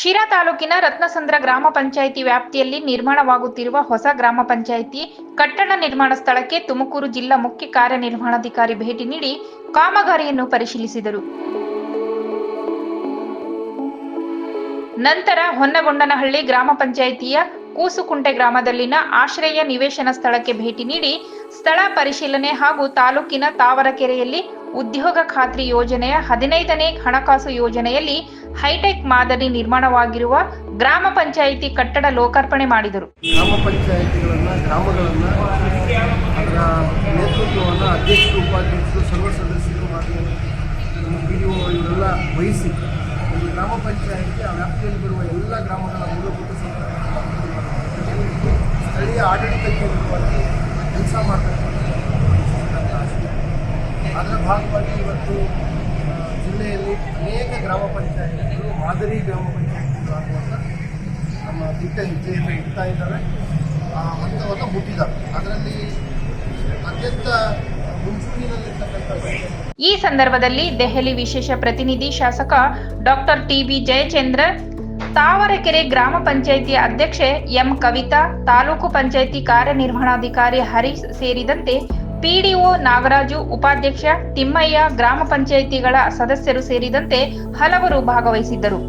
ಶಿರಾ ತಾಲೂಕಿನ ರತ್ನಸಂದ್ರ ಗ್ರಾಮ ಪಂಚಾಯಿತಿ ವ್ಯಾಪ್ತಿಯಲ್ಲಿ ನಿರ್ಮಾಣವಾಗುತ್ತಿರುವ ಹೊಸ ಗ್ರಾಮ ಪಂಚಾಯಿತಿ ಕಟ್ಟಡ ನಿರ್ಮಾಣ ಸ್ಥಳಕ್ಕೆ ತುಮಕೂರು ಜಿಲ್ಲಾ ಮುಖ್ಯ ಕಾರ್ಯನಿರ್ವಹಣಾಧಿಕಾರಿ ಭೇಟಿ ನೀಡಿ ಕಾಮಗಾರಿಯನ್ನು ಪರಿಶೀಲಿಸಿದರು. ನಂತರ ಹೊನ್ನಗೊಂಡನಹಳ್ಳಿ ಗ್ರಾಮ ಪಂಚಾಯಿತಿಯ ಕೂಸುಕುಂಟೆ ಗ್ರಾಮದಲ್ಲಿನ ಆಶ್ರಯ ನಿವೇಶನ ಸ್ಥಳಕ್ಕೆ ಭೇಟಿ ನೀಡಿ ಸ್ಥಳ ಪರಿಶೀಲನೆ ಹಾಗೂ ತಾಲೂಕಿನ ತಾವರಕೆರೆಯಲ್ಲಿ ಉದ್ಯೋಗ ಖಾತ್ರಿ ಯೋಜನೆಯ 15ನೇ ಹಣಕಾಸು ಯೋಜನೆಯಲ್ಲಿ ಹೈಟೆಕ್ ಮಾದರಿ ನಿರ್ಮಾಣವಾಗಿರುವ ಗ್ರಾಮ ಪಂಚಾಯಿತಿ ಕಟ್ಟಡ ಲೋಕಾರ್ಪಣೆ ಮಾಡಿದರು. ಗ್ರಾಮ ಪಂಚಾಯಿತಿಗಳನ್ನು ಗ್ರಾಮಗಳನ್ನು ಅದರ ನೇತೃತ್ವವನ್ನು ಅಧ್ಯಕ್ಷರು, ಉಪಾಧ್ಯಕ್ಷರು, ಸರ್ವ ಸದಸ್ಯರು ಹಾಗೂ ನಮ್ಮ PDO ಇವರೆಲ್ಲ ವಹಿಸಿ ಒಂದು ಗ್ರಾಮ ಪಂಚಾಯಿತಿ ಆ ವ್ಯಾಪ್ತಿಯಲ್ಲಿ ಬರುವ ಎಲ್ಲ ಗ್ರಾಮಗಳ ಮೂಲಭೂತ ಸ್ಥಳೀಯ ಆಡಳಿತ ಕೇಂದ್ರವಾಗಿ ಕೆಲಸ ಮಾಡತಕ್ಕಂಥ ಅದರ ಭಾಗವಾಗಿ ಇವತ್ತು ಜಿಲ್ಲೆಯಲ್ಲಿ ಅನೇಕ ಗ್ರಾಮ ಪಂಚಾಯಿತಿಗಳು ಮಾದರಿ ಗ್ರಾಮ ಪಂಚಾಯಿತಿಗಳು ಆಗುವಂಥ ನಮ್ಮ ದಿಟ್ಟ ಹೆಜ್ಜೆಯನ್ನು ಇಡ್ತಾ ಇದ್ದಾರೆ, ಆ ಹಂತವನ್ನು ಮುಟ್ಟಿದ್ದಾರೆ. ಅದರಲ್ಲಿ ಅತ್ಯಂತ ಮುಂಚೂಣಿನಲ್ಲಿರ್ತಕ್ಕಂಥ ಈ ಸಂದರ್ಭದಲ್ಲಿ ದೆಹಲಿ ವಿಶೇಷ ಪ್ರತಿನಿಧಿ ಶಾಸಕ ಡಾಕ್ಟರ್ TB ಜಯಚಂದ್ರ, ತಾವರಕೆರೆ ಗ್ರಾಮ ಪಂಚಾಯಿತಿಯ ಅಧ್ಯಕ್ಷೆ ಎಂ ಕವಿತಾ, ತಾಲೂಕು ಪಂಚಾಯಿತಿ ಕಾರ್ಯನಿರ್ವಹಣಾಧಿಕಾರಿ ಹರೀಶ್ ಸೇರಿದಂತೆ PDO ನಾಗರಾಜು, ಉಪಾಧ್ಯಕ್ಷ ತಿಮ್ಮಯ್ಯ, ಗ್ರಾಮ ಪಂಚಾಯಿತಿಗಳ ಸದಸ್ಯರು ಸೇರಿದಂತೆ ಹಲವರು ಭಾಗವಹಿಸಿದ್ದರು.